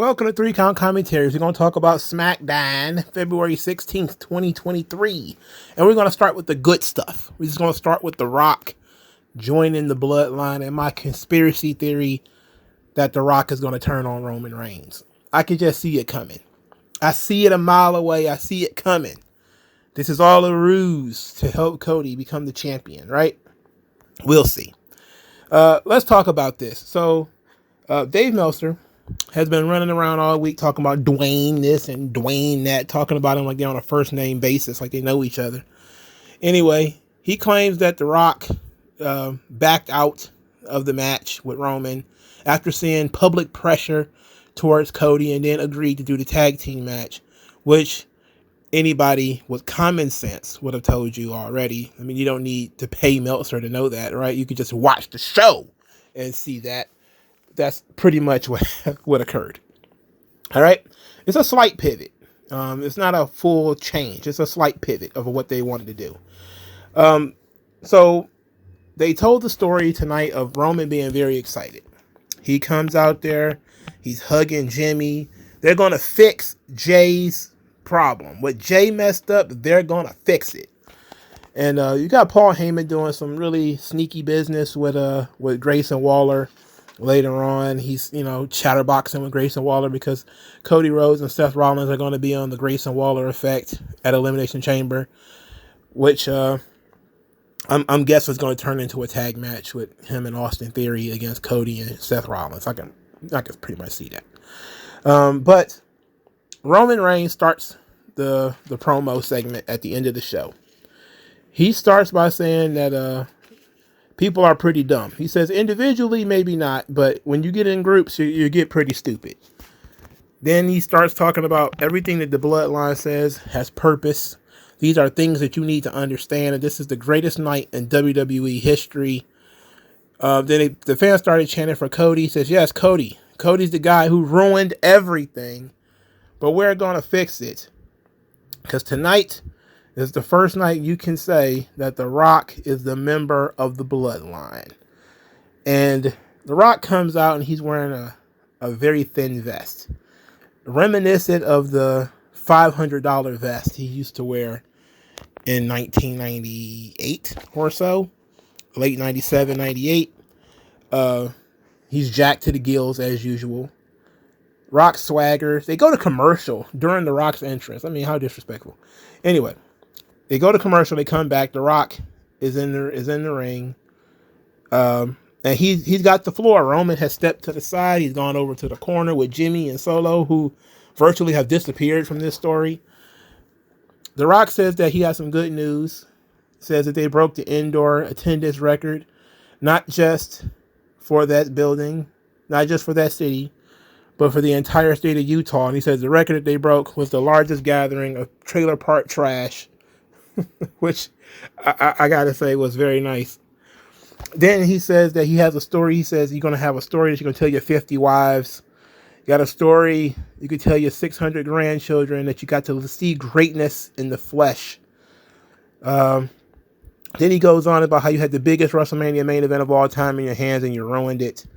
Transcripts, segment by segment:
welcome to 3 Count Commentaries. We're going to talk about Smackdown, February 16th, 2023. And we're going to start with the good stuff. We're just going to start with The Rock joining the Bloodline and my conspiracy theory that The Rock is going to turn on Roman Reigns. I can just see it coming. I see it a mile away. I see it coming. This is all a ruse to help Cody become the champion, right? We'll see. Let's talk about this. So, Dave Meltzer has been running around all week talking about Dwayne this and Dwayne that, talking about him like they're on a first name basis, like they know each other. Anyway, he claims that The Rock backed out of the match with Roman after seeing public pressure towards Cody and then agreed to do the tag team match, which anybody with common sense would have told you already. I mean, you don't need to pay Meltzer to know that, right? You could just watch the show and see that. That's pretty much what occurred. All right. It's a slight pivot. It's not a full change. It's a slight pivot of what they wanted to do. So they told the story tonight of Roman being very excited. He comes out there. He's hugging Jimmy. They're going to fix Jay's problem. What Jay messed up, they're going to fix it. And you got Paul Heyman doing some really sneaky business with Grayson Waller. Later on, he's, chatterboxing with Grayson Waller because Cody Rhodes and Seth Rollins are going to be on the Grayson Waller effect at Elimination Chamber, which I'm guessing is going to turn into a tag match with him and Austin Theory against Cody and Seth Rollins. I can pretty much see that. But Roman Reigns starts the promo segment at the end of the show. He starts by saying that people are pretty dumb. He says individually, maybe not, but when you get in groups, you get pretty stupid. Then he starts talking about everything that the Bloodline says has purpose. These are things that you need to understand, and this is the greatest night in WWE history. Then the fans started chanting for Cody. He says, yes, Cody. Cody's the guy who ruined everything, but we're going to fix it. Because tonight is the first night you can say that The Rock is the member of the Bloodline. And The Rock comes out and he's wearing a very thin vest, reminiscent of the $500 vest he used to wear in 1998 or so, late 97, 98. He's jacked to the gills as usual. Rock swaggers. They go to commercial during The Rock's entrance. I mean, how disrespectful. Anyway, they go to commercial. They come back. The Rock is in the ring, and he's got the floor. Roman has stepped to the side. He's gone over to the corner with Jimmy and Solo, who virtually have disappeared from this story. The Rock says that he has some good news. Says that they broke the indoor attendance record, not just for that building, not just for that city, but for the entire state of Utah. And he says the record that they broke was the largest gathering of trailer park trash, which I gotta say was very nice. Then he says that he has a story. He says you're going to have a story that you're going to tell your 50 wives. You got a story you could tell your 600 grandchildren, that you got to see greatness in the flesh. Then he goes on about how you had the biggest WrestleMania main event of all time in your hands and you ruined it.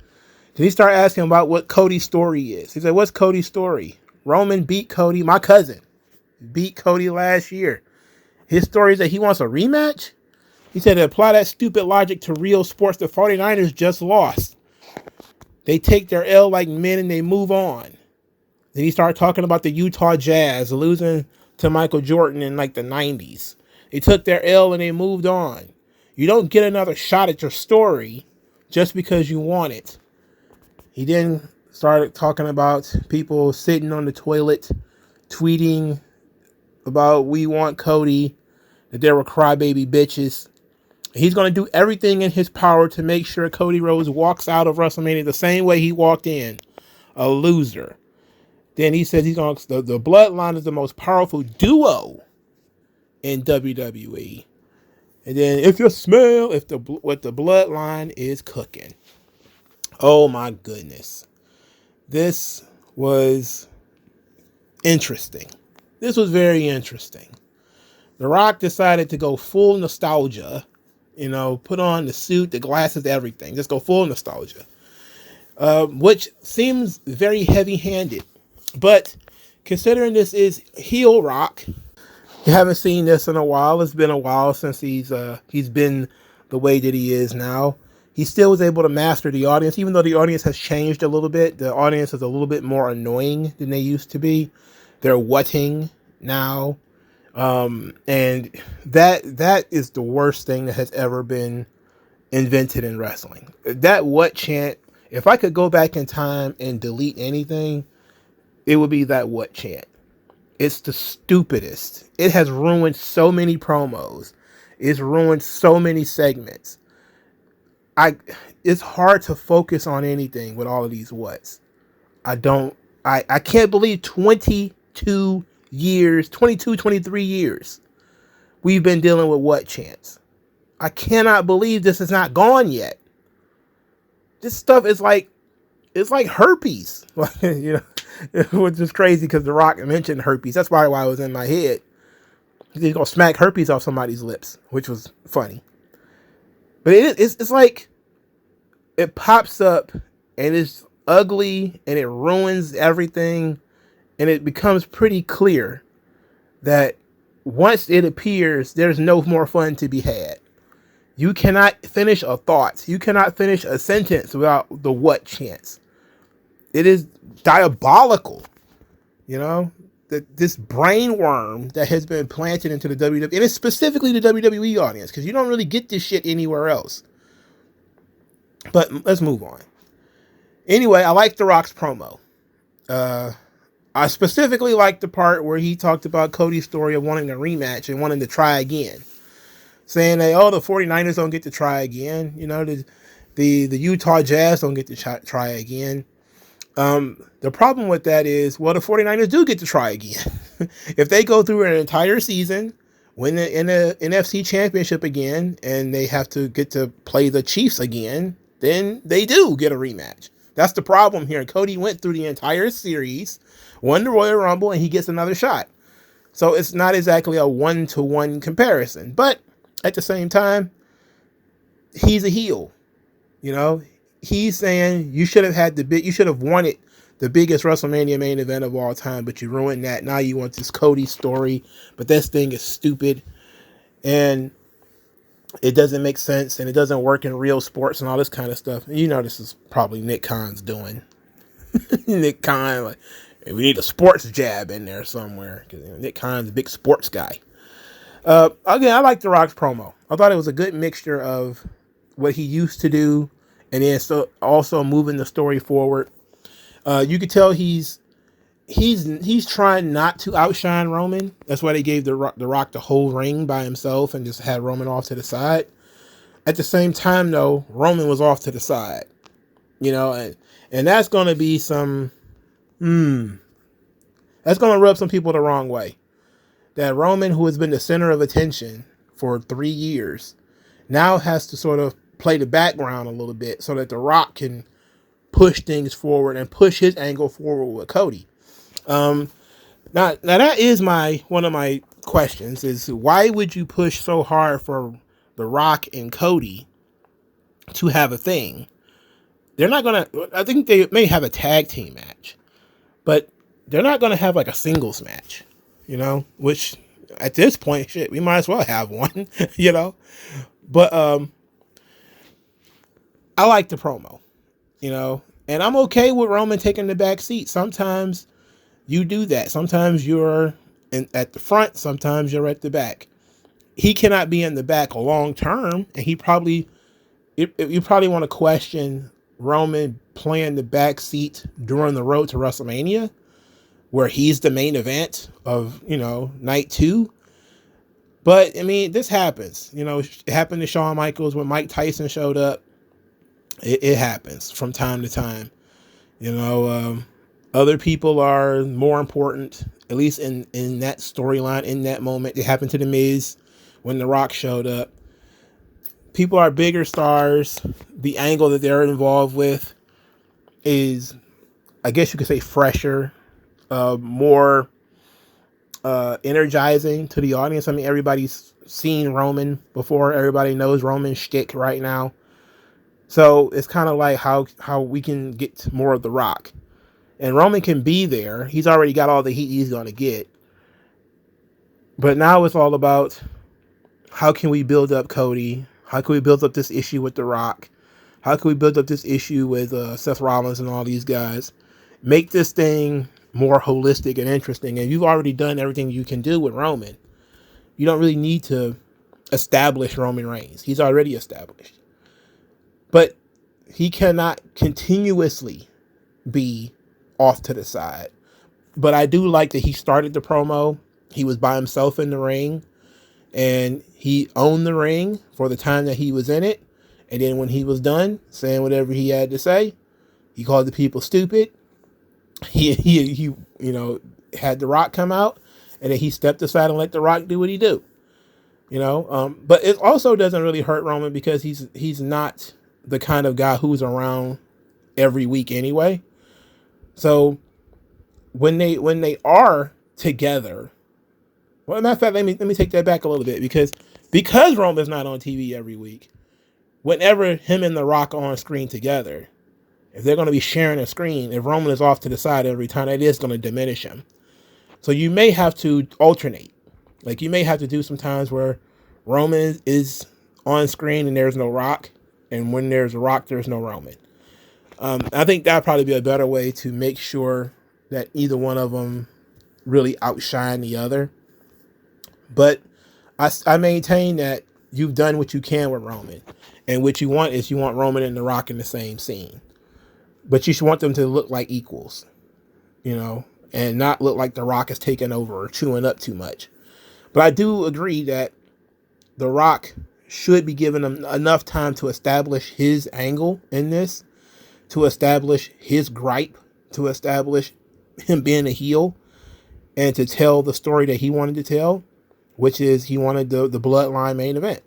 Then he started asking about what Cody's story is. He said, what's Cody's story? Roman beat Cody, my cousin, beat Cody last year. His story is that he wants a rematch. He said to apply that stupid logic to real sports, the 49ers just lost. They take their L like men and they move on. Then he started talking about the Utah Jazz losing to Michael Jordan in like the 90s. They took their L and they moved on. You don't get another shot at your story just because you want it. He then started talking about people sitting on the toilet, tweeting about we want Cody, that there were crybaby bitches. He's going to do everything in his power to make sure Cody Rhodes walks out of WrestleMania the same way he walked in, a loser. Then he says the Bloodline is the most powerful duo in WWE. And then if the Bloodline is cooking. Oh my goodness. This was interesting. This was very interesting. The Rock decided to go full nostalgia, put on the suit, the glasses, everything. Just go full nostalgia. Which seems very heavy-handed But considering this is heel Rock, you haven't seen this in a while. It's been a while since he's been the way that he is now. He still was able to master the audience, even though the audience has changed a little bit. The audience is a little bit more annoying than they used to be. They're whatting now. And that is the worst thing that has ever been invented in wrestling. That what chant, if I could go back in time and delete anything, it would be that what chant. It's the stupidest. It has ruined so many promos. It's ruined so many segments. It's hard to focus on anything with all of these whats. I can't believe 22 years, 22, 23 years we've been dealing with what chants. I cannot believe this is not gone yet. This stuff is like, it's like herpes. Which is crazy because The Rock mentioned herpes. That's probably why it was in my head. He's gonna smack herpes off somebody's lips, which was funny. But it's like it pops up and it's ugly and it ruins everything, and it becomes pretty clear that once it appears, there's no more fun to be had. You cannot finish a thought. You cannot finish a sentence without the what chants. It is diabolical, this brain worm that has been planted into the WWE, and it's specifically the WWE audience, because you don't really get this shit anywhere else. But let's move on. Anyway, I like The Rock's promo. I specifically like the part where he talked about Cody's story of wanting a rematch and wanting to try again. Saying that, the 49ers don't get to try again. The Utah Jazz don't get to try again. The problem with that is, the 49ers do get to try again. If they go through an entire season, win the NFC Championship again, and they have to get to play the Chiefs again, then they do get a rematch. That's the problem here. Cody went through the entire series, won the Royal Rumble, and he gets another shot. So it's not exactly a one-to-one comparison. But at the same time, he's a heel. He's saying you should have wanted the biggest WrestleMania main event of all time, but you ruined that. Now you want this Cody story, but this thing is stupid and it doesn't make sense and it doesn't work in real sports and all this kind of stuff. This is probably Nick Khan's doing. Nick Khan, we need a sports jab in there somewhere, because Nick Khan's a big sports guy. Again, I like The Rock's promo. I thought it was a good mixture of what he used to do and then also moving the story forward. You could tell he's trying not to outshine Roman. That's why they gave the Rock the whole ring by himself and just had Roman off to the side. At the same time, though, Roman was off to the side. And that's going to be some... That's going to rub some people the wrong way. That Roman, who has been the center of attention for 3 years, now has to sort of play the background a little bit so that The Rock can push things forward and push his angle forward with Cody. Now that is one of my questions is, why would you push so hard for The Rock and Cody to have a thing? They're not going to, I think they may have a tag team match, but they're not going to have like a singles match, which at this point, shit, we might as well have one, but, I like the promo, and I'm okay with Roman taking the back seat. Sometimes you do that. Sometimes you're at the front. Sometimes you're at the back. He cannot be in the back long term. And you probably want to question Roman playing the back seat during the road to WrestleMania, where he's the main event of, night 2. But this happens, it happened to Shawn Michaels when Mike Tyson showed up. It happens from time to time. Other people are more important, at least in that storyline, in that moment. It happened to The Miz when The Rock showed up. People are bigger stars. The angle that they're involved with is, I guess you could say, fresher, more energizing to the audience. Everybody's seen Roman before. Everybody knows Roman's shtick right now. So it's kind of like how we can get more of The Rock. And Roman can be there. He's already got all the heat he's going to get. But now it's all about how can we build up Cody? How can we build up this issue with The Rock? How can we build up this issue with Seth Rollins and all these guys? Make this thing more holistic and interesting. And you've already done everything you can do with Roman. You don't really need to establish Roman Reigns. He's already established. But he cannot continuously be off to the side. But I do like that he started the promo. He was by himself in the ring. And he owned the ring for the time that he was in it. And then when he was done saying whatever he had to say, he called the people stupid. He you know, had The Rock come out, and then he stepped aside and let The Rock do what he do. You know, but it also doesn't really hurt Roman because he's not the kind of guy who's around every week anyway. So when they are together, well, matter of fact, let me take that back a little bit because Roman's not on TV every week. Whenever him and The Rock are on screen together, if they're going to be sharing a screen, if Roman is off to the side every time, that is going to diminish him. So you may have to alternate. Like you may have to do some times where Roman is on screen and there's no Rock, and when there's a Rock, there's no Roman. I think that'd probably be a better way to make sure that either one of them really outshine the other. But I maintain that you've done what you can with Roman, and what you want is you want Roman and The Rock in the same scene. But you should want them to look like equals, you know, and not look like The Rock is taking over or chewing up too much. But I do agree that The Rock should be given him enough time to establish his angle in this, to establish his gripe, to establish him being a heel, and to tell the story that he wanted to tell, which is he wanted the Bloodline main event.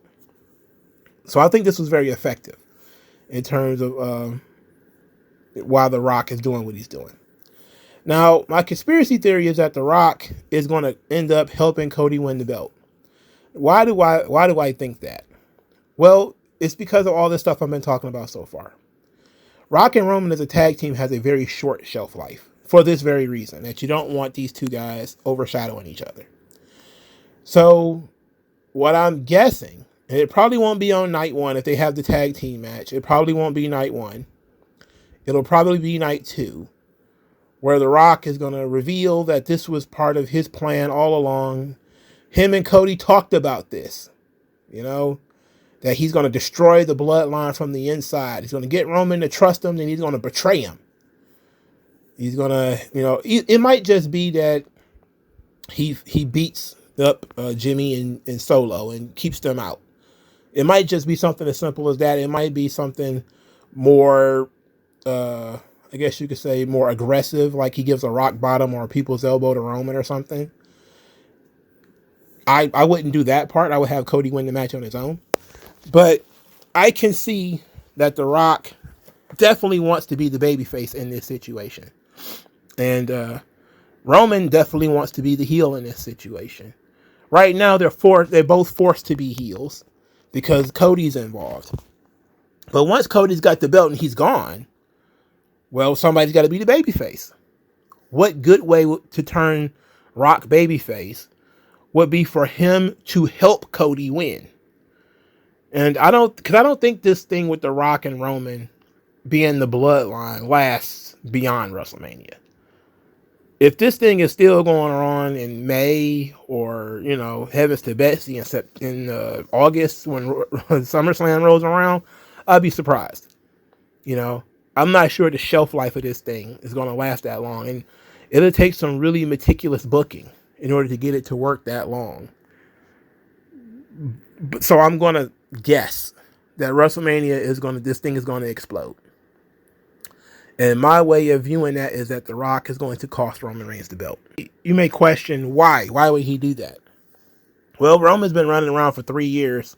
So I think this was very effective in terms of why The Rock is doing what he's doing. Now, my conspiracy theory is that The Rock is going to end up helping Cody win the belt. Why do I think that? Well, it's because of all this stuff I've been talking about so far. Rock and Roman as a tag team has a very short shelf life for this very reason, that you don't want these two guys overshadowing each other. So what I'm guessing, and it probably won't be on night one if they have the tag team match. It probably won't be night one. It'll probably be night two, where The Rock is going to reveal that this was part of his plan all along. Him and Cody talked about this, you know, that he's going to destroy the Bloodline from the inside. He's going to get Roman to trust him, and he's going to betray him. He's going to, you know, it might just be that he beats up Jimmy and Solo and keeps them out. It might just be something as simple as that. It might be something more, I guess you could say, more aggressive, like he gives a rock bottom or a people's elbow to Roman or something. I wouldn't do that part. I would have Cody win the match on his own. But I can see that The Rock definitely wants to be the babyface in this situation. And Roman definitely wants to be the heel in this situation. Right now, they're both forced to be heels because Cody's involved. But once Cody's got the belt and he's gone, well, somebody's got to be the babyface. What good way to turn Rock babyface would be for him to help Cody win? And I don't think this thing with The Rock and Roman being the Bloodline lasts beyond WrestleMania. If this thing is still going on in May or, you know, heavens to Betsy in August when SummerSlam rolls around, I'd be surprised. You know, I'm not sure the shelf life of this thing is going to last that long. And it'll take some really meticulous booking in order to get it to work that long. So I'm going to guess that WrestleMania this thing is going to explode. And my way of viewing that is that The Rock is going to cost Roman Reigns the belt. You may question why. Why would he do that? Well, Roman's been running around for 3 years,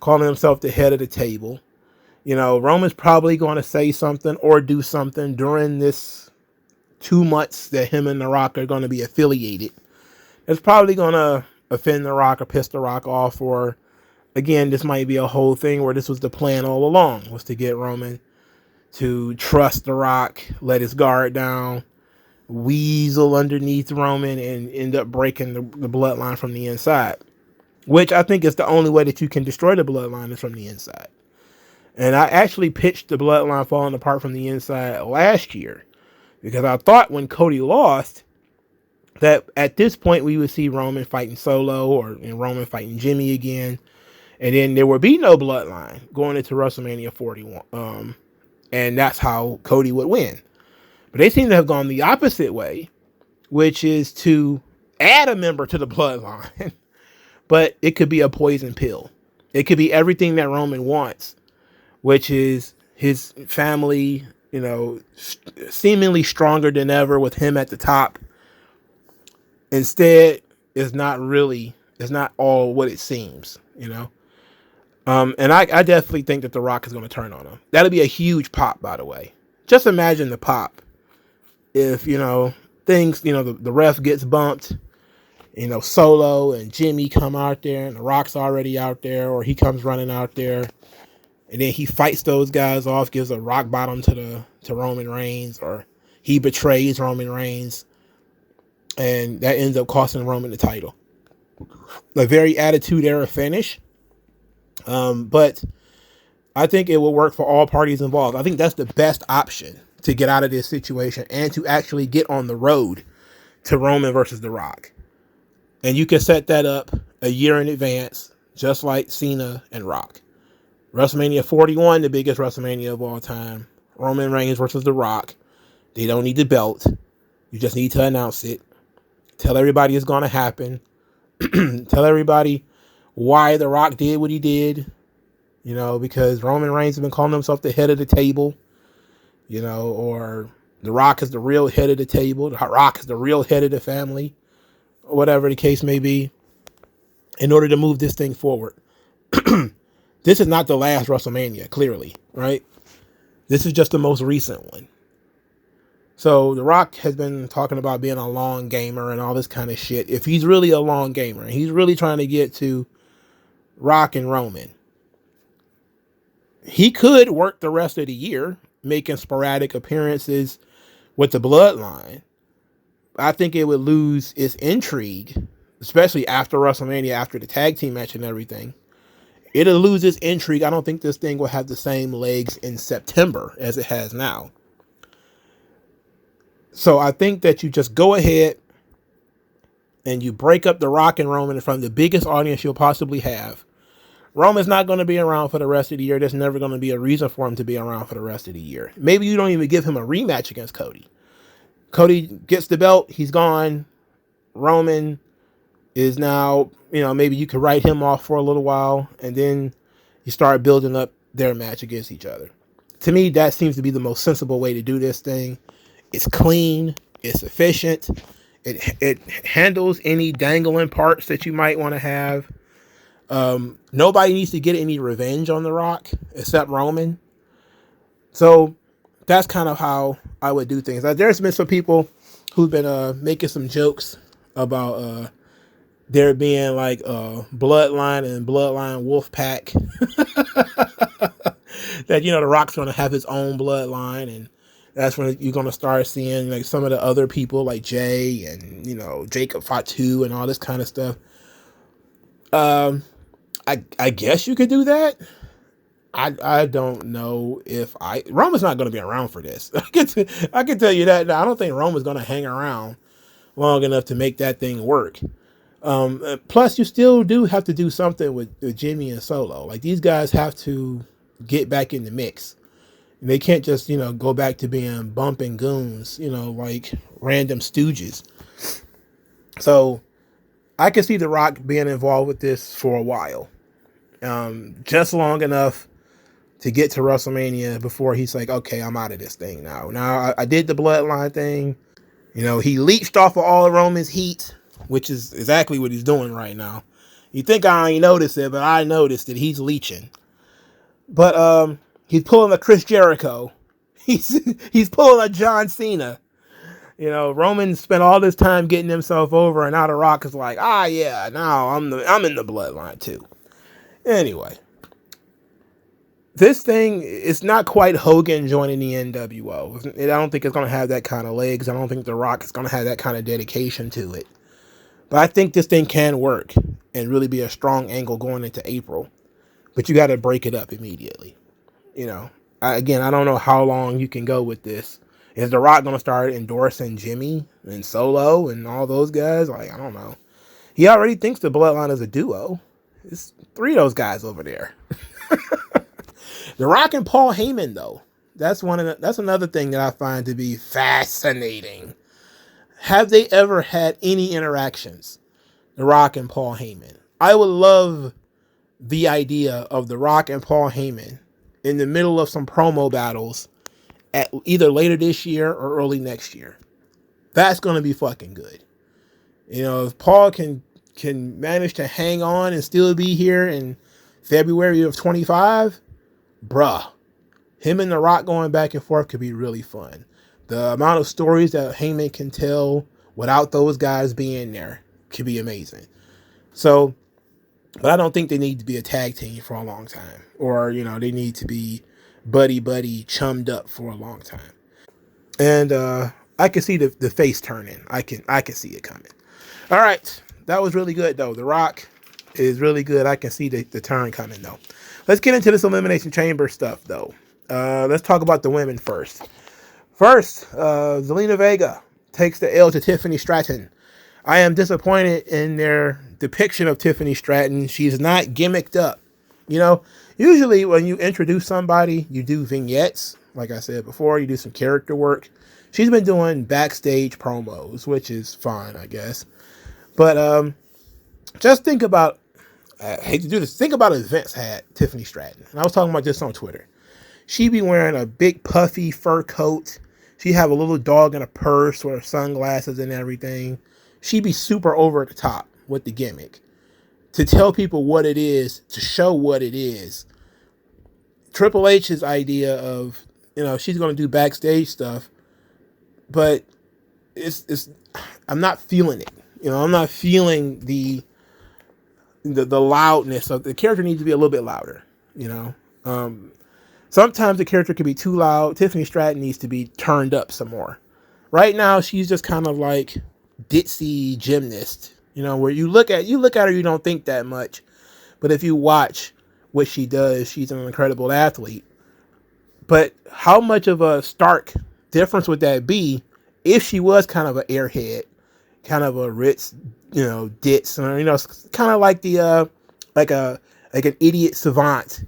calling himself the head of the table. You know, Roman's probably going to say something or do something during this 2 months that him and The Rock are going to be affiliated. It's probably going to offend The Rock or piss The Rock off. Or, again, this might be a whole thing where this was the plan all along, was to get Roman to trust The Rock, let his guard down, weasel underneath Roman and end up breaking the bloodline from the inside, which I think is the only way that you can destroy the bloodline is from the inside. And I actually pitched the bloodline falling apart from the inside last year because I thought when Cody lost that at this point we would see Roman fighting Solo or Roman fighting Jimmy again. And then there would be no bloodline going into WrestleMania 41. And that's how Cody would win. But they seem to have gone the opposite way, which is to add a member to the bloodline. But it could be a poison pill. It could be everything that Roman wants, which is his family, seemingly stronger than ever with him at the top. Instead, it's not all what it seems, And I definitely think that The Rock is going to turn on him. That'll be a huge pop, by the way. Just imagine the pop if, things, the ref gets bumped, Solo and Jimmy come out there and The Rock's already out there, or he comes running out there and then he fights those guys off, gives a rock bottom to Roman Reigns, or he betrays Roman Reigns, and that ends up costing Roman the title. A very Attitude Era finish. But I think it will work for all parties involved. I think that's the best option to get out of this situation and to actually get on the road to Roman versus The Rock. And you can set that up a year in advance, just like Cena and Rock. WrestleMania 41, the biggest WrestleMania of all time. Roman Reigns versus The Rock. They don't need the belt. You just need to announce it. Tell everybody it's going to happen. Tell everybody why The Rock did what he did. Because Roman Reigns has been calling himself the head of the table. Or The Rock is the real head of the table. The Rock is the real head of the family. Or whatever the case may be. In order to move this thing forward. This is not the last WrestleMania, clearly, right? This is just the most recent one. So The Rock has been talking about being a long gamer and all this kind of shit. If he's really a long gamer and he's really trying to get to Rock and Roman, he could work the rest of the year making sporadic appearances with the Bloodline. I think it would lose its intrigue, especially after WrestleMania, after the tag team match and everything. It'll lose its intrigue. I don't think this thing will have the same legs in September as it has now. So I think that you just go ahead and you break up The Rock and Roman in front of the biggest audience you'll possibly have. Roman's not going to be around for the rest of the year. There's never going to be a reason for him to be around for the rest of the year. Maybe you don't even give him a rematch against Cody. Cody gets the belt. He's gone. Roman is now, maybe you could write him off for a little while, and then you start building up their match against each other. To me, that seems to be the most sensible way to do this thing. It's clean. It's efficient. It handles any dangling parts that you might want to have. Nobody needs to get any revenge on The Rock except Roman. So that's kind of how I would do things. There's been some people who've been making some jokes about there being like Bloodline and Bloodline Wolf Pack. That, The Rock's going to have his own bloodline, and that's when you're going to start seeing like some of the other people like Jay and, Jacob Fatu and all this kind of stuff. I guess you could do that. I don't know if Roman's not going to be around for this. I can tell you that. I don't think Roman's going to hang around long enough to make that thing work. Plus, you still do have to do something with Jimmy and Solo. Like, these guys have to get back in the mix. And they can't just, go back to being bumping goons, like random stooges. So I can see The Rock being involved with this for a while. Just long enough to get to WrestleMania before he's like, okay, I'm out of this thing now. Now, I did the Bloodline thing. He leached off of all of Roman's heat, which is exactly what he's doing right now. You think I ain't noticed it, but I noticed that he's leeching. But he's pulling a Chris Jericho. He's pulling a John Cena. Roman spent all this time getting himself over, and now The Rock is like, yeah, now I'm in the Bloodline too. Anyway, This thing is not quite Hogan joining the NWO. I don't think it's going to have that kind of legs. I don't think The Rock is going to have that kind of dedication to it. But I think this thing can work and really be a strong angle going into April. But you got to break it up immediately. You know, I don't know how long you can go with this. Is The Rock going to start endorsing Jimmy and Solo and all those guys? Like, I don't know. He already thinks the Bloodline is a duo. It's 3 of those guys over there. The Rock and Paul Heyman, though, that's another thing that I find to be fascinating. Have they ever had any interactions? The Rock and Paul Heyman. I would love the idea of The Rock and Paul Heyman in the middle of some promo battles at either later this year or early next year. That's going to be fucking good. You know, if Paul can manage to hang on and still be here in February of 25, bruh, him and The Rock going back and forth could be really fun. The amount of stories that Heyman can tell without those guys being there could be amazing. So, but I don't think they need to be a tag team for a long time. Or, you know, they need to be buddy chummed up for a long time. And I can see the face turning. I can see it coming. All right. That was really good, though. The Rock is really good. I can see the turn coming, though. Let's get into this Elimination Chamber stuff, though. Let's talk about the women first. First, Zelina Vega takes the L to Tiffany Stratton. I am disappointed in their depiction of Tiffany Stratton. She's not gimmicked up. You know, usually when you introduce somebody, you do vignettes. Like I said before, you do some character work. She's been doing backstage promos, which is fine, I guess. But just think about, I hate to do this, think about if Vince had Tiffany Stratton. And I was talking about this on Twitter. She'd be wearing a big puffy fur coat. She'd have a little dog in a purse with her sunglasses and everything. She'd be super over the top with the gimmick. To tell people what it is, to show what it is. Triple H's idea of, you know, she's going to do backstage stuff, but it's I'm not feeling it. You know, I'm not feeling the loudness of the character. Needs to be a little bit louder, you know. Sometimes the character can be too loud. Tiffany Stratton needs to be turned up some more. Right now, she's just kind of like ditzy gymnast, you know, where you look at her, you don't think that much. But if you watch what she does, she's an incredible athlete. But how much of a stark difference would that be if she was kind of an airhead, kind of a Ritz, you know, ditz, or, you know, kind of like the like an idiot savant,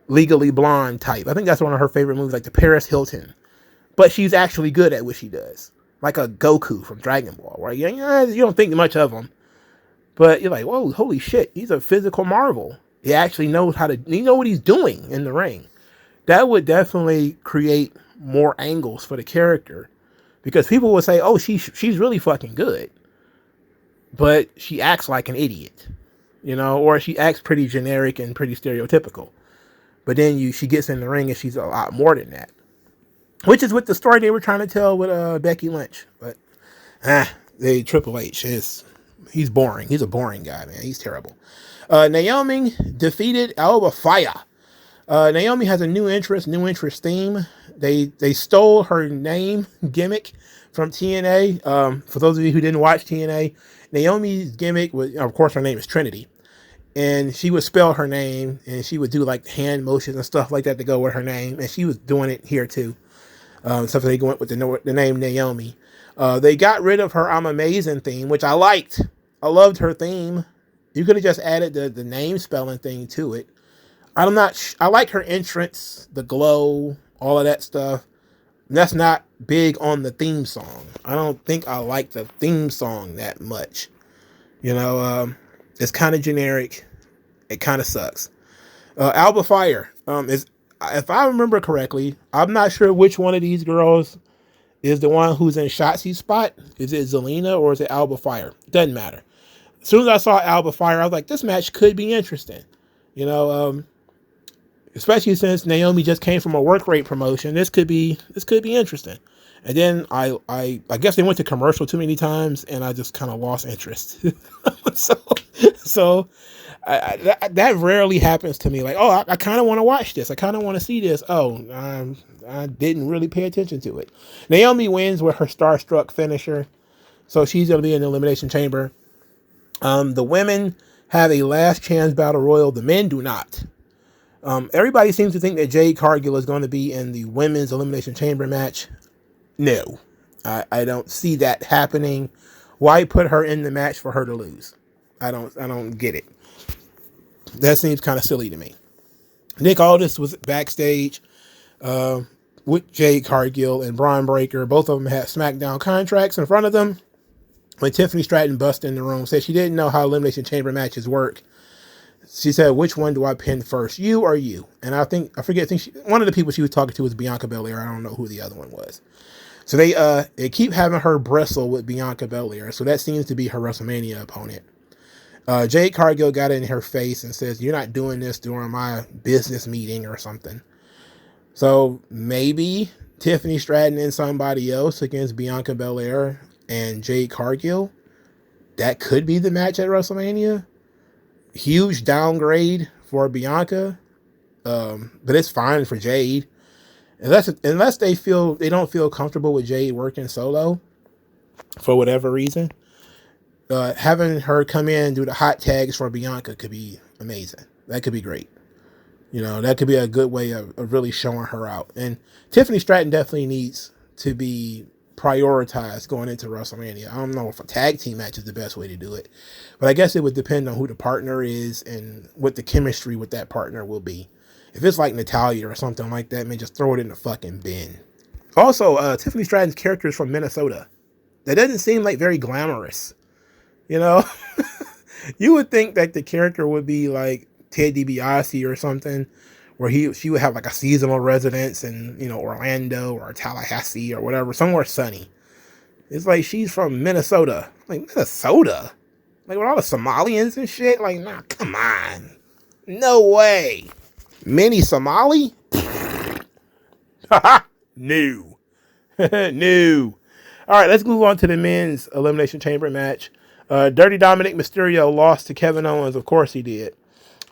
Legally Blonde type. I think that's one of her favorite movies, like the Paris Hilton. But she's actually good at what she does, like a Goku from Dragon Ball, right? You don't think much of him, but you're like, whoa, holy shit, he's a physical marvel. He actually knows what he's doing in the ring. That would definitely create more angles for the character, because people would say, oh, she's really fucking good, but she acts like an idiot, you know, or she acts pretty generic and pretty stereotypical. But then she gets in the ring and she's a lot more than that, which is what the story they were trying to tell with Becky Lynch. But Triple H he's boring. He's a boring guy, man. He's terrible. Naomi defeated Alba Fire. Naomi has a new interest theme. They stole her name gimmick from TNA. For those of you who didn't watch TNA, Naomi's gimmick was, of course, her name is Trinity. And she would spell her name, and she would do like hand motions and stuff like that to go with her name. And she was doing it here too. So they went with the name Naomi. They got rid of her I'm Amazing theme, which I liked. I loved her theme. You could have just added the name spelling thing to it. I like her entrance, the glow, all of that stuff. That's not big on the theme song. I don't think I like the theme song that much. You know, it's kind of generic. It kind of sucks. Alba Fire is, if I remember correctly, I'm not sure which one of these girls is the one who's in Shotzi's spot. Is it Zelina or is it Alba Fire? Doesn't matter. As soon as I saw Alba Fire, I was like, this match could be interesting. You know, especially since Naomi just came from a work rate promotion. This could be interesting. And then I guess they went to commercial too many times, and I just kind of lost interest. So That rarely happens to me. Like, oh, I kind of want to watch this. I kind of want to see this. Oh, I didn't really pay attention to it. Naomi wins with her Starstruck finisher. So she's going to be in the Elimination Chamber. The women have a last chance battle royal. The men do not. Everybody seems to think that Jade Cargill is going to be in the women's Elimination Chamber match. No, I don't see that happening. Why put her in the match for her to lose? I don't get it. That seems kind of silly to me. Nick Aldis was backstage with Jade Cargill and Braun Breaker. Both of them had SmackDown contracts in front of them. When Tiffany Stratton busted in the room, said she didn't know how Elimination Chamber matches work. She said, "Which one do I pin first, you or you?" And I think one of the people she was talking to was Bianca Belair. I don't know who the other one was. So they keep having her bristle with Bianca Belair. So that seems to be her WrestleMania opponent. Jade Cargill got in her face and says, "You're not doing this during my business meeting," or something. So maybe Tiffany Stratton and somebody else against Bianca Belair and Jade Cargill. That could be the match at WrestleMania. Huge downgrade for Bianca. But it's fine for Jade. Unless they don't feel comfortable with Jade working solo for whatever reason. Having her come in and do the hot tags for Bianca could be amazing. That could be great. That could be a good way of really showing her out. And Tiffany Stratton definitely needs to be prioritized going into WrestleMania. I don't know if a tag team match is the best way to do it, but I guess it would depend on who the partner is and what the chemistry with that partner will be. If it's like Natalya or something like that, man, just throw it in the fucking bin. Also, Tiffany Stratton's character is from Minnesota. That doesn't seem like very glamorous. You would think that the character would be like Ted DiBiase or something, where she would have like a seasonal residence in, Orlando or Tallahassee or whatever, somewhere sunny. It's like she's from Minnesota. Like, Minnesota? Like, with all the Somalians and shit? Like, nah, come on. No way. Mini Somali? Haha. No. No. All right, let's move on to the men's Elimination Chamber match. Dirty Dominic Mysterio lost to Kevin Owens. Of course he did.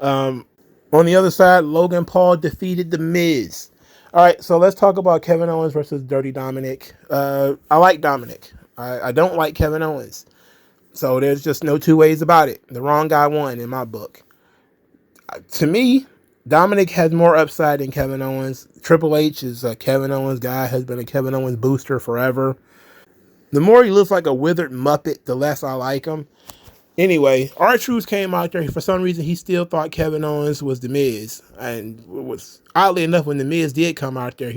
On the other side, Logan Paul defeated The Miz. All right, so let's talk about Kevin Owens versus Dirty Dominic. I like Dominic. I don't like Kevin Owens. So there's just no two ways about it. The wrong guy won in my book. To me, Dominic has more upside than Kevin Owens. Triple H is a Kevin Owens guy, has been a Kevin Owens booster forever. The more he looks like a withered Muppet, the less I like him. Anyway, R-Truth came out there. For some reason, he still thought Kevin Owens was The Miz. And it was, oddly enough, when The Miz did come out there,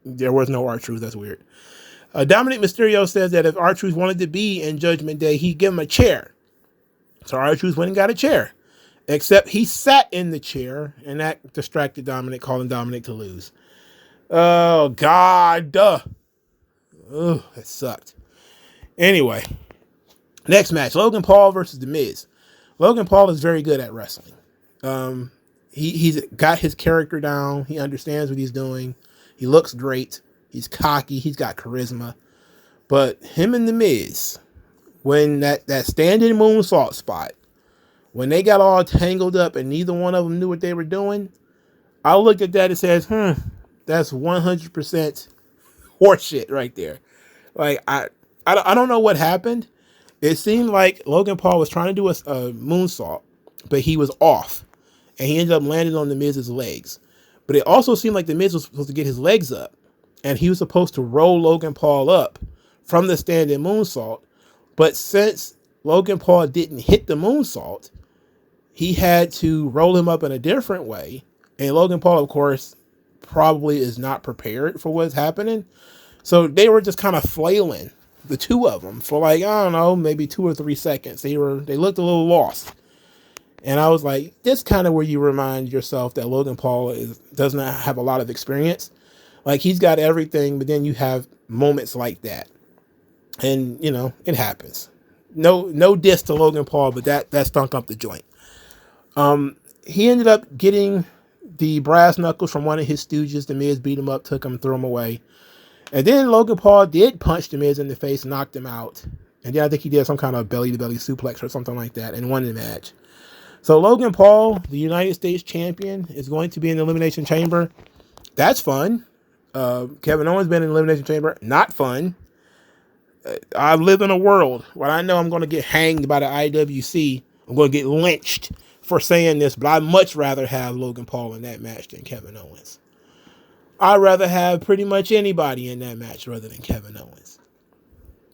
there was no R-Truth. That's weird. Dominic Mysterio says that if R-Truth wanted to be in Judgment Day, he'd give him a chair. So R-Truth went and got a chair. Except he sat in the chair, and that distracted Dominic, calling Dominic to lose. Oh, God. Ugh, that sucked. Anyway. Next match, Logan Paul versus The Miz. Logan Paul is very good at wrestling. He's got his character down. He understands what he's doing. He looks great. He's cocky. He's got charisma. But him and The Miz, when that standing moonsault spot, when they got all tangled up and neither one of them knew what they were doing, I looked at that and says, that's 100% horseshit right there. Like, I don't know what happened. It seemed like Logan Paul was trying to do a moonsault, but he was off. And he ended up landing on The Miz's legs. But it also seemed like The Miz was supposed to get his legs up. And he was supposed to roll Logan Paul up from the standing moonsault. But since Logan Paul didn't hit the moonsault, he had to roll him up in a different way. And Logan Paul, of course, probably is not prepared for what's happening. So they were just kind of flailing, the two of them, for like, I don't know, maybe 2 or 3 seconds. They looked a little lost. And I was like, this kind of where you remind yourself that Logan Paul does not have a lot of experience. Like, he's got everything, but then you have moments like that. And, it happens. No diss to Logan Paul, but that stunk up the joint. He ended up getting the brass knuckles from one of his stooges. The Miz beat him up, took him, threw him away. And then Logan Paul did punch The Miz in the face, knocked him out. And then I think he did some kind of belly-to-belly suplex or something like that and won the match. So Logan Paul, the United States champion, is going to be in the Elimination Chamber. That's fun. Kevin Owens been in the Elimination Chamber. Not fun. I live in a world where I know I'm going to get hanged by the IWC. I'm going to get lynched for saying this, but I'd much rather have Logan Paul in that match than Kevin Owens. I'd rather have pretty much anybody in that match rather than Kevin Owens.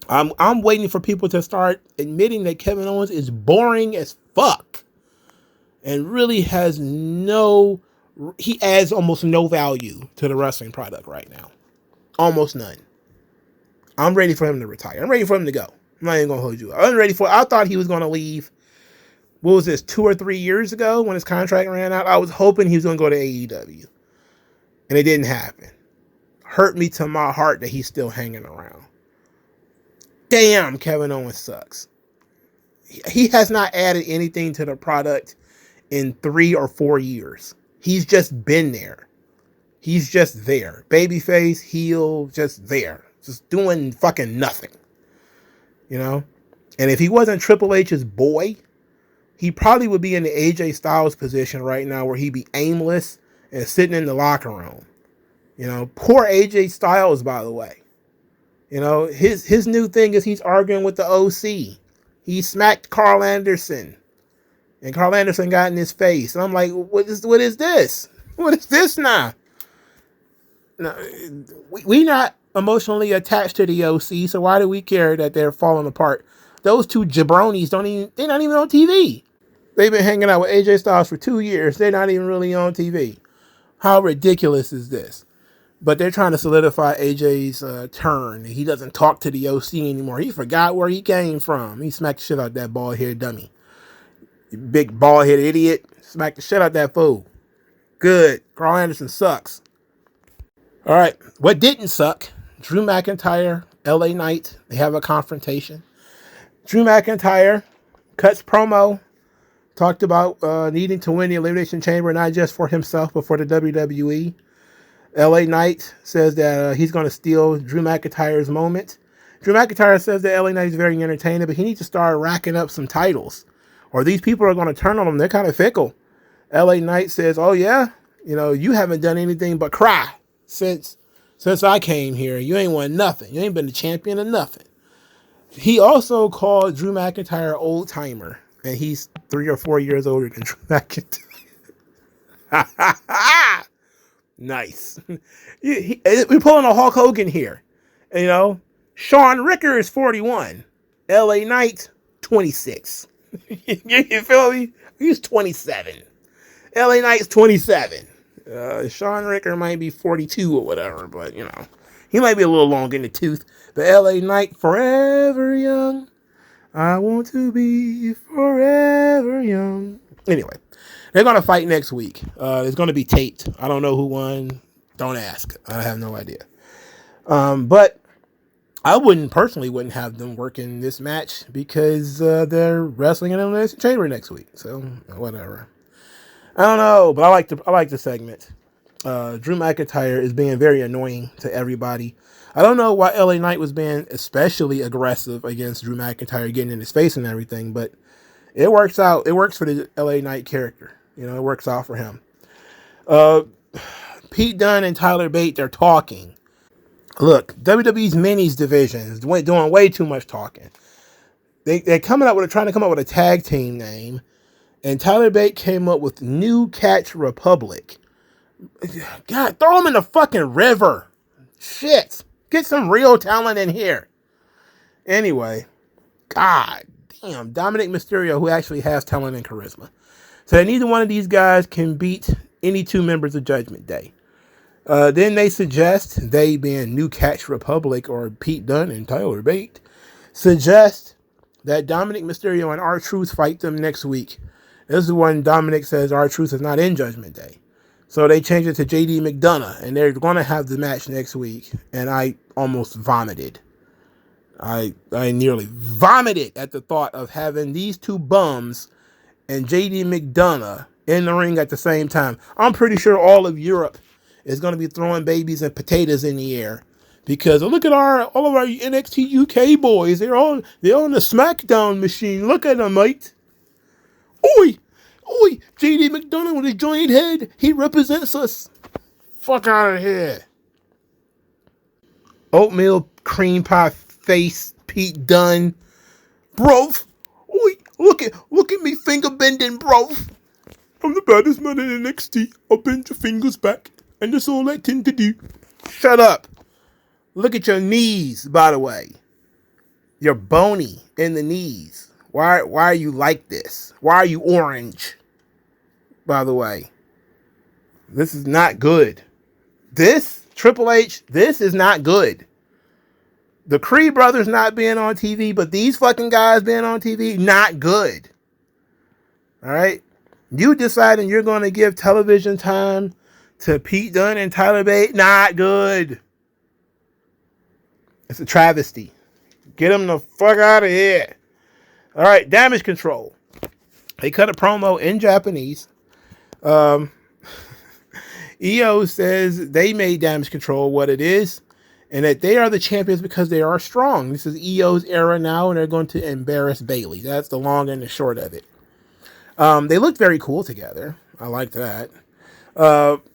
I'm waiting for people to start admitting that Kevin Owens is boring as fuck and really he adds almost no value to the wrestling product right now. Almost none. I'm ready for him to retire. I'm ready for him to go. I'm not even going to hold you up. I thought he was going to leave. What was this, 2 or 3 years ago when his contract ran out? I was hoping he was going to go to AEW. And it didn't happen. Hurt me to my heart that he's still hanging around. Damn, Kevin Owens sucks. He has not added anything to the product in 3 or 4 years. He's just been there. He's just there. Babyface, heel, just there. Just doing fucking nothing. You know? And if he wasn't Triple H's boy, he probably would be in the AJ Styles position right now where he'd be aimless and sitting in the locker room. You know? Poor AJ Styles, by the way. You know, his new thing is he's arguing with the OC. He smacked Carl Anderson. And Carl Anderson got in his face. And I'm like, what is this? What is this now? No, we not emotionally attached to the OC, so why do we care that they're falling apart? Those two jabronis they're not even on TV. They've been hanging out with AJ Styles for 2 years. They're not even really on TV. How ridiculous is this? But they're trying to solidify AJ's turn. He doesn't talk to the OC anymore. He forgot where he came from. He smacked the shit out that bald-headed dummy. You big bald-headed idiot. Smacked the shit out that fool. Good. Carl Anderson sucks. All right. What didn't suck? Drew McIntyre, LA Knight. They have a confrontation. Drew McIntyre cuts promo. Talked about needing to win the Elimination Chamber, not just for himself, but for the WWE. LA Knight says that he's going to steal Drew McIntyre's moment. Drew McIntyre says that LA Knight is very entertaining, but he needs to start racking up some titles, or these people are going to turn on him. They're kind of fickle. LA Knight says, oh yeah, you know, you haven't done anything but cry since I came here. You ain't won nothing. You ain't been the champion of nothing. He also called Drew McIntyre an old timer, and he's 3 or 4 years older than Drew McIntyre. Nice. We're pulling a Hulk Hogan here. You know, Shawn Ricker is 41. LA Knight, 26. You feel me? He's 27. LA Knight's 27. Shawn Ricker might be 42 or whatever, but, you know, he might be a little long in the tooth. But LA Knight, forever young. I want to be forever young. Anyway, they're going to fight next week. It's going to be taped. I don't know who won. Don't ask. I have no idea. But I personally wouldn't have them working this match because they're wrestling in the Elimination Chamber next week. So whatever. I don't know, but I like the segment. Drew McIntyre is being very annoying to everybody. I don't know why LA Knight was being especially aggressive against Drew McIntyre, getting in his face and everything, but it works out. It works for the LA Knight character. You know, it works out for him. Pete Dunne and Tyler Bate, they're talking. Look, WWE's minis division is doing way too much talking. They're trying to come up with a tag team name, and Tyler Bate came up with New Catch Republic. God, throw them in the fucking river. Shit. Get some real talent in here. Anyway, God damn, Dominic Mysterio, who actually has talent and charisma. So neither one of these guys can beat any two members of Judgment Day. Then they suggest, they being New Catch Republic, or Pete Dunne and Tyler Bate, suggest that Dominic Mysterio and R-Truth fight them next week. This is when Dominic says R-Truth is not in Judgment Day. So they changed it to JD McDonough, and they're going to have the match next week. And I almost vomited. I nearly vomited at the thought of having these two bums and JD McDonough in the ring at the same time. I'm pretty sure all of Europe is going to be throwing babies and potatoes in the air because look at all of our NXT UK boys. They're on the Smackdown machine. Look at them, mate. Oi! Oi, JD McDonough with his giant head. He represents us. Fuck out of here. Oatmeal cream pie face Pete Dunne. Bro. Oi, look at me finger bending, bro. I'm the baddest man in NXT. I'll bend your fingers back. And that's all I tend to do. Shut up. Look at your knees, by the way. You're bony in the knees. Why are you like this? Why are you orange? By the way. This is not good. This, Triple H, this is not good. The Creed brothers not being on TV, but these fucking guys being on TV, not good. Alright? You deciding you're going to give television time to Pete Dunne and Tyler Bate, not good. It's a travesty. Get them the fuck out of here. Alright, Damage Control. They cut a promo in Japanese. EO says they made Damage Control what it is, and that they are the champions because they are strong. This is EO's era now, and they're going to embarrass Bayley. That's the long and the short of it. They looked very cool together. I like that.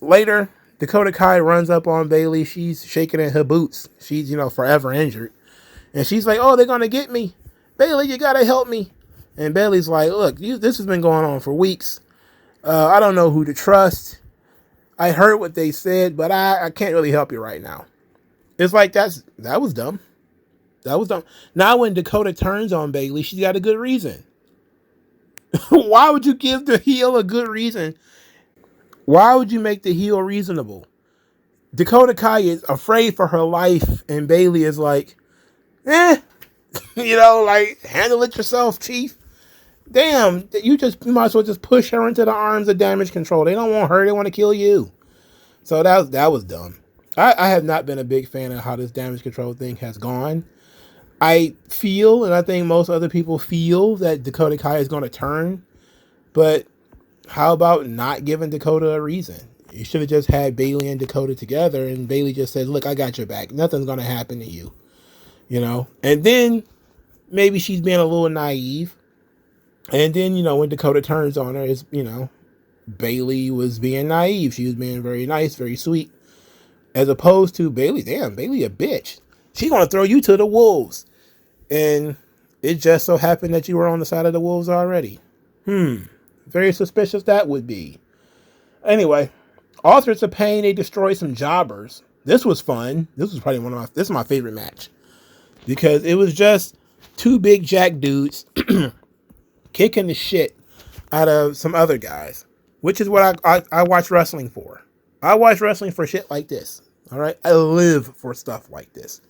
Later, Dakota Kai runs up on Bayley. She's shaking in her boots. She's, forever injured. And she's like, oh, they're going to get me. Bayley, you got to help me. And Bayley's like, look, this has been going on for weeks. I don't know who to trust. I heard what they said, but I can't really help you right now. It's like, that was dumb. That was dumb. Now when Dakota turns on Bayley, she's got a good reason. Why would you give the heel a good reason? Why would you make the heel reasonable? Dakota Kai is afraid for her life, and Bayley is like, handle it yourself, Chief. Damn, you might as well just push her into the arms of Damage Control. They don't want her, they want to kill you. So that was dumb. I have not been a big fan of how this Damage Control thing has gone. I feel, and I think most other people feel, that Dakota Kai is going to turn. But how about not giving Dakota a reason? You should have just had Bayley and Dakota together, and Bayley just said, look, I got your back. Nothing's going to happen to you. And then maybe she's being a little naive. And then, when Dakota turns on her, it's, Bayley was being naive. She was being very nice, very sweet. As opposed to Bayley, damn, Bayley a bitch. She's going to throw you to the wolves. And it just so happened that you were on the side of the wolves already. Very suspicious that would be. Anyway, Authors of Pain, they destroyed some jobbers. This was fun. This was probably this is my favorite match. Because it was just two big jack dudes kicking the shit out of some other guys. Which is what I watch wrestling for. I watch wrestling for shit like this. Alright? I live for stuff like this.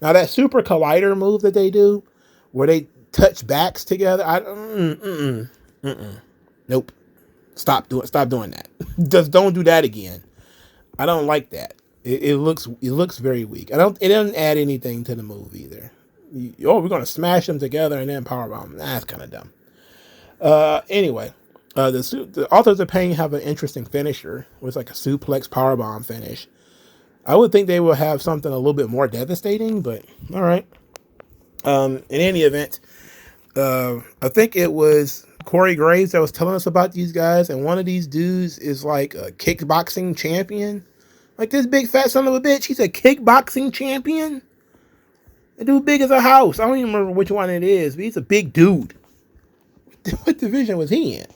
Now that Super Collider move that they do, where they touch backs together, nope. Stop doing that. Just don't do that again. I don't like that. It looks very weak. It doesn't add anything to the move either. We're gonna smash them together and then powerbomb them. That's kind of dumb. Anyway, the Authors of Pain have an interesting finisher. It's like a suplex powerbomb finish. I would think they will have something a little bit more devastating, but all right. In any event, I think it was Corey Graves that was telling us about these guys, and one of these dudes is like a kickboxing champion. Like this big fat son of a bitch, he's a kickboxing champion. The dude big as a house. I don't even remember which one it is, but he's a big dude. What division was he in?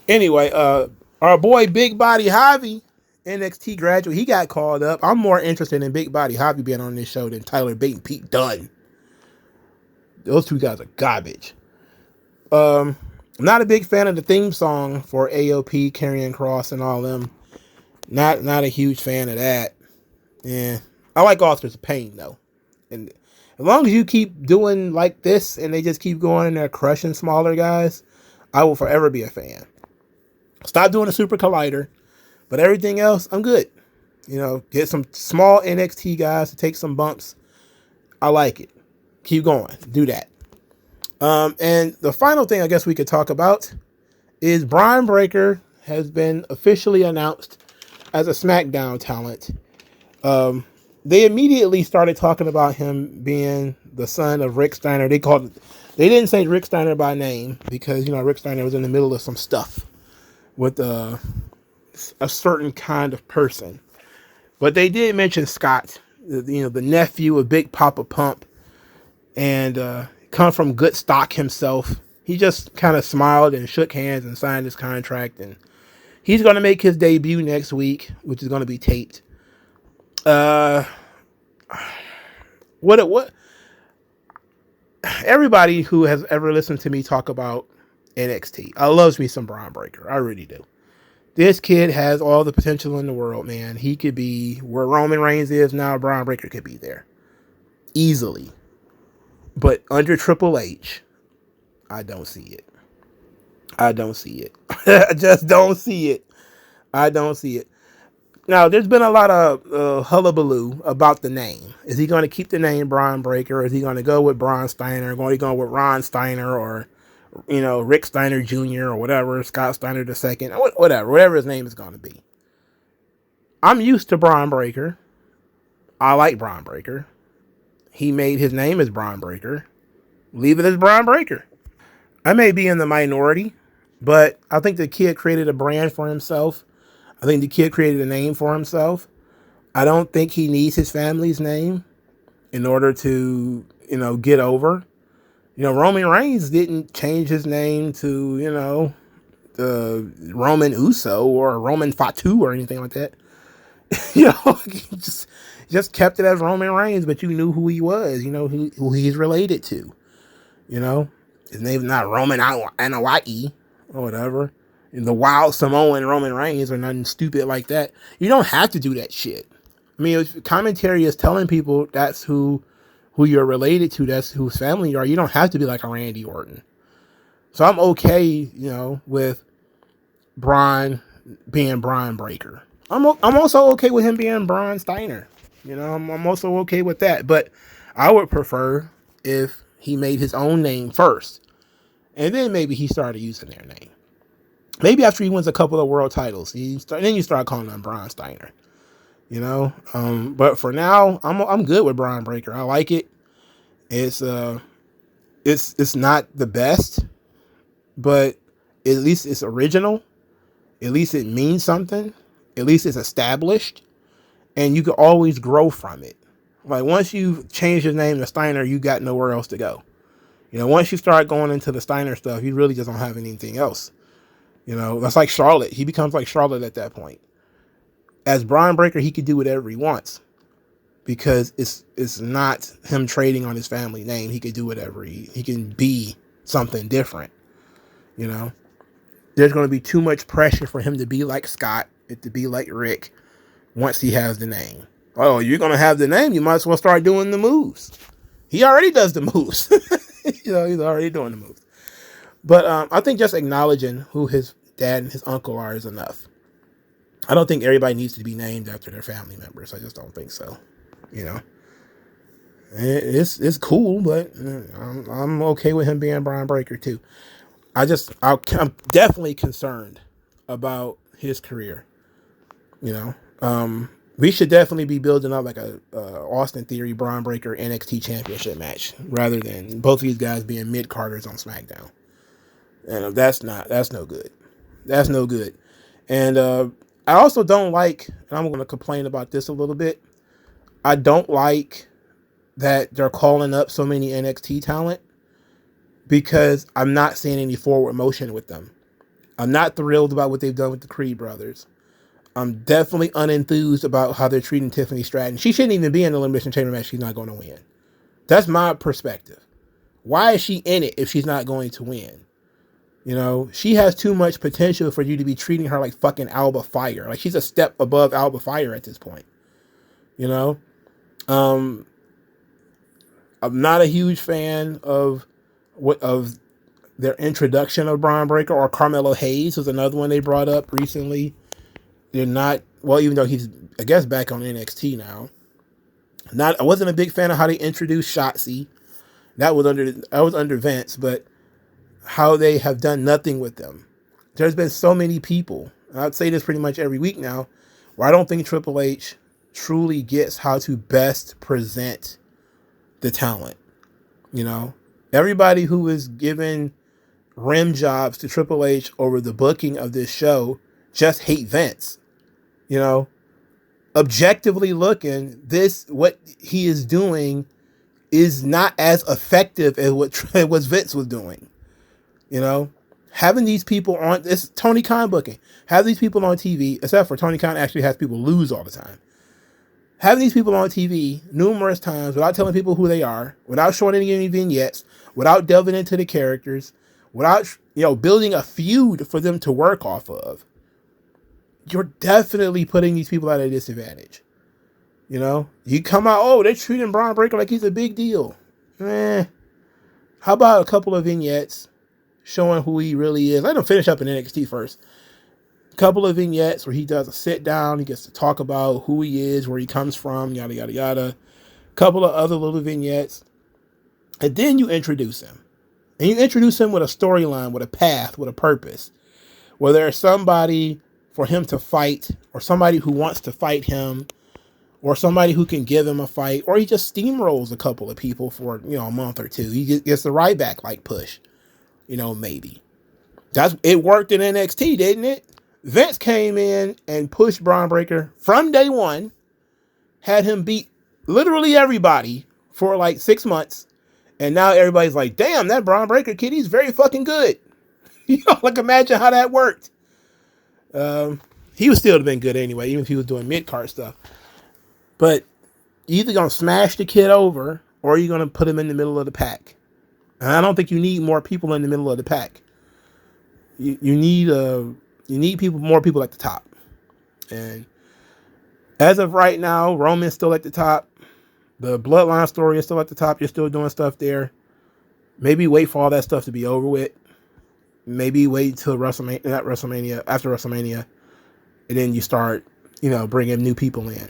Anyway, our boy Big Body Javi, NXT graduate, he got called up. I'm more interested in Big Body Javi being on this show than Tyler Bate and Pete Dunne. Those two guys are garbage. I'm not a big fan of the theme song for AOP, Karrion Kross, and all them. Not a huge fan of that. Yeah, I like Authors of Pain though, and as long as you keep doing like this and they just keep going and they're crushing smaller guys, I will forever be a fan. Stop doing a Super Collider, but everything else, I'm good. Get some small NXT guys to take some bumps. I like it. Keep going. Do that. And the final thing I guess we could talk about is Bron Breakker has been officially announced as a Smackdown talent. They immediately started talking about him being the son of Rick Steiner. They called They didn't say Rick Steiner by name because, Rick Steiner was in the middle of some stuff with a certain kind of person. But they did mention Scott, the nephew of Big Papa Pump, and come from good stock himself. He just kind of smiled and shook hands and signed his contract, and he's going to make his debut next week, which is going to be taped. What? Everybody who has ever listened to me talk about NXT, I loves me some Braun Breaker. I really do. This kid has all the potential in the world, man. He could be where Roman Reigns is now. Braun Breaker could be there easily, but under Triple H, I don't see it. I don't see it. I just don't see it. I don't see it. Now, there's been a lot of hullabaloo about the name. Is he going to keep the name Braun Breaker? Or is he going to go with Braun Steiner? Going to go with Ron Steiner or, Rick Steiner Jr. or whatever, Scott Steiner II, whatever his name is going to be. I'm used to Braun Breaker. I like Braun Breaker. He made his name as Braun Breaker. Leave it as Braun Breaker. I may be in the minority, but I think the kid created a brand for himself. I think the kid created a name for himself. I don't think he needs his family's name in order to, get over. Roman Reigns didn't change his name to, Roman Uso or Roman Fatu or anything like that. He just kept it as Roman Reigns, but you knew who he was, who he's related to. His name's not Roman Anawai or whatever. The Wild Samoan Roman Reigns or nothing stupid like that. You don't have to do that shit. I mean, commentary is telling people that's who you're related to, that's whose family you are. You don't have to be like a Randy Orton. So I'm okay, with Braun being Braun Breaker. I'm also okay with him being Braun Steiner. I'm also okay with that. But I would prefer if he made his own name first, and then maybe he started using their name. Maybe after he wins a couple of world titles, then you start calling him Braun Steiner. But for now, I'm good with Braun Breaker. I like it. It's not the best, but at least it's original. At least it means something. At least it's established, and you can always grow from it. Like once you change your name to Steiner, you got nowhere else to go. Once you start going into the Steiner stuff, you really just don't have anything else. That's like Charlotte. He becomes like Charlotte at that point. As Braun Breaker, he could do whatever he wants because it's not him trading on his family name. He could do whatever he can be something different. There's going to be too much pressure for him to be like Scott, to be like Rick once he has the name. Oh, you're going to have the name. You might as well start doing the moves. He already does the moves. He's already doing the moves. But I think just acknowledging who his dad and his uncle are is enough. I don't think everybody needs to be named after their family members. I just don't think so. It's cool, but I'm okay with him being Braun Breaker too. I'm definitely concerned about his career. We should definitely be building up like a Austin Theory Braun Breaker NXT Championship match rather than both of these guys being mid-carders on SmackDown. And that's no good. That's no good. And I also don't like, and I'm going to complain about this a little bit, I don't like that they're calling up so many NXT talent because I'm not seeing any forward motion with them. I'm not thrilled about what they've done with the Creed brothers. I'm definitely unenthused about how they're treating Tiffany Stratton. She shouldn't even be in the Elimination Chamber match. She's not going to win. That's my perspective. Why is she in it if she's not going to win? She has too much potential for you to be treating her like fucking Alba Fire. Like she's a step above Alba Fire at this point. I'm not a huge fan of their introduction of Braun Breaker, or Carmelo Hayes was another one they brought up recently. They're not, well, even though he's, I guess, back on NXT now. I wasn't a big fan of how they introduced Shotzi. That was under Vince, but how they have done nothing with them. There's been so many people, and I'd say this pretty much every week now, where I don't think Triple H truly gets how to best present the talent. Everybody who is giving rim jobs to Triple H over the booking of this show just hate Vince. You know, objectively looking, what he is doing is not as effective as what Vince was doing. You know, having these people on, this Tony Khan booking, have these people on TV, except for Tony Khan actually has people lose all the time. Having these people on TV numerous times without telling people who they are, without showing any vignettes, without delving into the characters, without, building a feud for them to work off of, you're definitely putting these people at a disadvantage. You know, you come out, oh, they're treating Braun Breaker like he's a big deal. How about a couple of vignettes showing who he really is? Let him finish up in NXT first. A couple of vignettes where he does a sit down. He gets to talk about who he is, where he comes from, yada, yada, yada. A couple of other little vignettes. And then you introduce him. And you introduce him with a storyline, with a path, with a purpose. Where there's somebody for him to fight, or somebody who wants to fight him, or somebody who can give him a fight, or he just steamrolls a couple of people for, a month or two. He gets the right back like push, maybe. It worked in NXT, didn't it? Vince came in and pushed Braun Breaker from day one, had him beat literally everybody for like 6 months, and now everybody's like, damn, that Braun Breaker kid, he's very fucking good. Imagine how that worked. He would still have been good anyway, even if he was doing mid-card stuff. But you're either going to smash the kid over, or you're going to put him in the middle of the pack. And I don't think you need more people in the middle of the pack. You need more people at the top. And as of right now, Roman's still at the top. The Bloodline story is still at the top. You're still doing stuff there. Maybe wait for all that stuff to be over with. Maybe wait till after WrestleMania, and then you start, bringing new people in.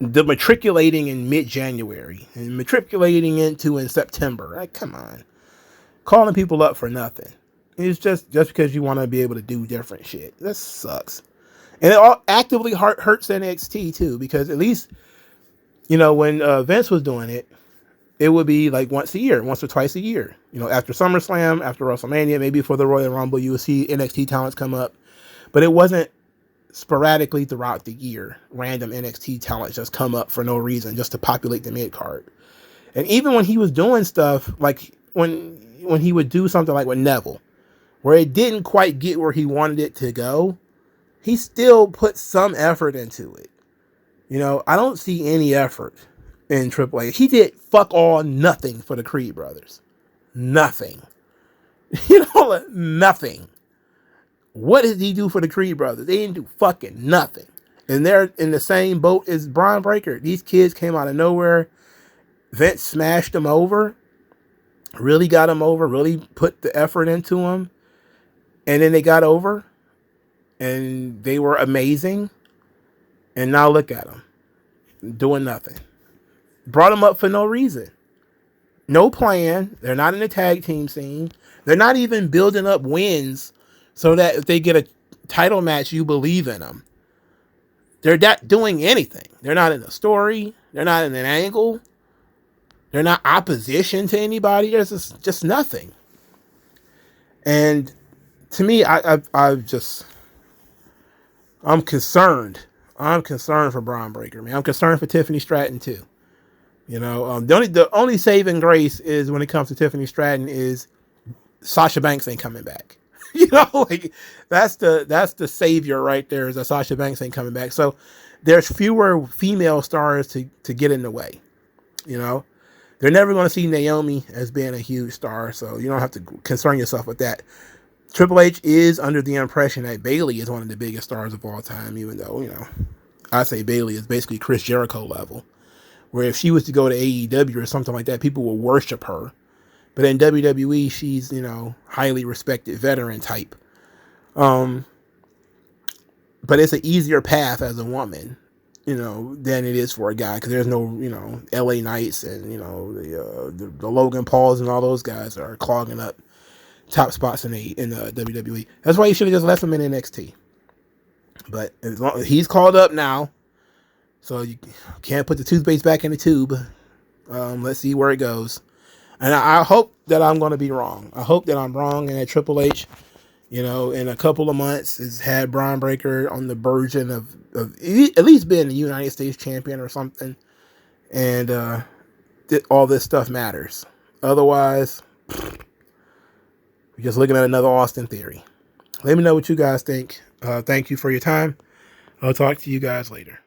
The matriculating in mid-January and matriculating in September. Like, come on. Calling people up for nothing. It's just because you want to be able to do different shit. That sucks. And it all actively hurts NXT too, because at least, when Vince was doing it, it would be like once or twice a year. After SummerSlam, after WrestleMania, maybe for the Royal Rumble, you would see NXT talents come up. But it wasn't sporadically throughout the year. Random NXT talents just come up for no reason, just to populate the mid card. And even when he was doing stuff, like when he would do something like with Neville, where it didn't quite get where he wanted it to go, he still put some effort into it. I don't see any effort in Triple H. He did fuck all nothing for the Creed brothers. Nothing. Nothing. What did he do for the Creed brothers? They didn't do fucking nothing. And they're in the same boat as Braun Breaker. These kids came out of nowhere. Vince smashed them over. Really got them over. Really put the effort into them. And then they got over. And they were amazing. And now look at them. Doing nothing. Brought them up for no reason. No plan. They're not in the tag team scene. They're not even building up wins so that if they get a title match, you believe in them. They're not doing anything. They're not in a story. They're not in an angle. They're not opposition to anybody. There's just nothing. And to me, I'm concerned. I'm concerned for Braun Breaker, man. I'm concerned for Tiffany Stratton too. The only saving grace is when it comes to Tiffany Stratton is Sasha Banks ain't coming back. That's the savior right there, is that Sasha Banks ain't coming back. So there's fewer female stars to get in the way. They're never going to see Naomi as being a huge star, so you don't have to concern yourself with that. Triple H is under the impression that Bayley is one of the biggest stars of all time, even though, I say Bayley is basically Chris Jericho level, where if she was to go to AEW or something like that, people will worship her. But in WWE, she's, highly respected veteran type. But it's an easier path as a woman, than it is for a guy, because there's no, LA Knights and, the Logan Pauls and all those guys are clogging up top spots in WWE. That's why you should have just left him in NXT. But as long as he's called up now, so you can't put the toothpaste back in the tube. Let's see where it goes. And I hope that I'm going to be wrong. I hope that I'm wrong and that Triple H, you know, in a couple of months has had Braun Breaker on the verge of at least being the United States champion or something. And all this stuff matters. Otherwise, we're just looking at another Austin Theory. Let me know what you guys think. Thank you for your time. I'll talk to you guys later.